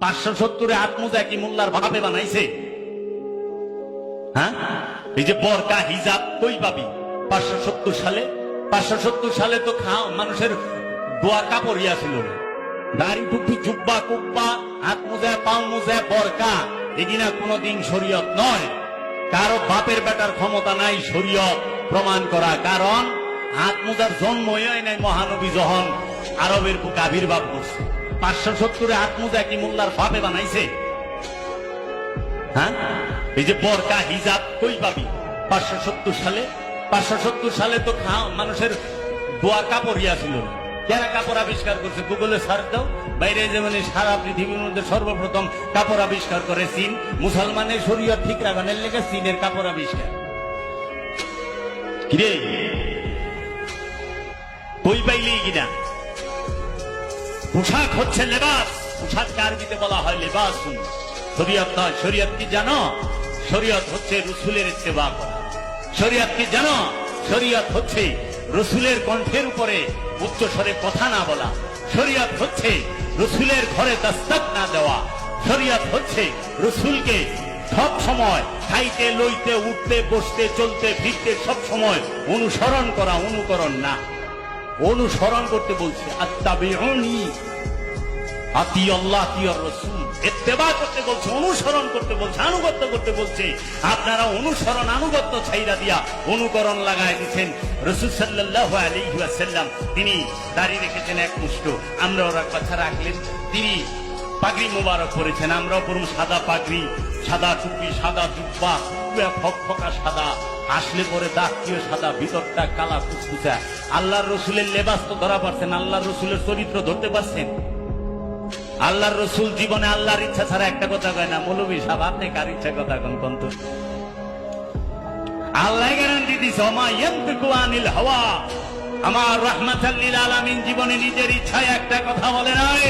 570 হাত মোজা কি মোল্লার ভাবে বানাইছে? হ্যাঁ, এই যে বরকা হিজাব কই পাবি 570 সালে? 570 সালে তো মানুষের দোয়ার কাপড় ছিল, দাড়ি টুপি জুব্বা কুব্বা হাত মোজা পাও মোজা বরকা, এগিনা কোনদিন শরীয়ত নয়। কারো বাপের বেটার ক্ষমতা নাই শরীয়ত প্রমাণ করা, কারণ হাত মোজার জন্মই হয় নাই মহানবী যখন আরবের বুকে আবির্ভাব করছে। 570 হাত মোজা কি মোল্লার ভাবে বানাইছে? হ্যাঁ, এই যে বরকা হিজাব কই পাবি 570 সালে? 570 সালে তো মানুষের দোয়ার কাপড় ছিল। যারা কাপড় আবিষ্কার করছে গুগলে সার্চ দাও, বাইরে যেমন সারা পৃথিবীর মধ্যে সর্বপ্রথম কাপড় আবিষ্কার করে চীন। মুসলমানের শরীয়ত ঠিক রাখানের লেগে চীনের কাপড় আবিষ্কার। কিরে কই পাইলি কিনা? পোশাক হচ্ছে লেবাস, পোশাককে আরবিতে বলা হয় লেবাস, শরীয়ত নয়। শরীয়ত কি জানো? শরীয়ত হচ্ছে রসুলের ইত্তেবা করা। শরীয়ত কি জানো? শরীয়ত হচ্ছে রসুলের কণ্ঠের উপরে উচ্চ স্বরে কথা না বলা। শরীয়ত হচ্ছে রসুলের ঘরে দস্তক না দেওয়া। শরীয়ত হচ্ছে রসুলকে সব সময় খাইতে লইতে উঠতে বসতে চলতে ফিরতে সব সময় অনুসরণ করা, অনুকরণ না। অনুসরণ করতে বলছে, আত্তাবিউনি আতি আল্লাহ আতি রাসূল, ইত্তেবা করতে বলছে, অনুসরণ করতে বলছে, আনুগত্য করতে বলছে। আপনারা অনুসরণ আনুগত্য ছাইরা দিয়া অনুকরণ লাগায় দিচ্ছেন। রাসূল সাল্লাল্লাহু আলাইহি ওয়াসাল্লাম তিনি দাড়ি রেখেছেন এক মুষ্ট, আমরা ওরা কথা রাখলেন। তিনি পাগড়ি মোবারক পরেছেন, আমরাও পরুম সাদা পাগড়ি, সাদা টুপি, সাদা জুব্বা, ফকফকা সাদা, আসলে পরে দাগটিও সাদা, ভিতরটা কালা কুচকুচা। আল্লাহর রসুলের লেবাস তো ধরা পারছেন, আল্লাহর রসুলের চরিত্র ধরতে পারছেন? আল্লাহর রসুল জীবনে আল্লাহর ইচ্ছা ছাড়া একটা কথা কয় না। মৌলভী সাহেব আপনি কার ইচ্ছা কথা কোন তো? আল্লাহ গ্যারান্টি দিছে, ওমা ইয়ানতিকু আনিল হাওয়া, আমার রাহমাতাল লিল আলামিন জীবনে নিজের ইচ্ছায় একটা কথা বলে নাই,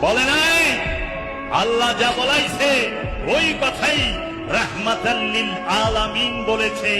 বলে নাই। আল্লাহ যা বলাইছে ওই কথাই রাহমাতাল লিল আলামিন বলেছে।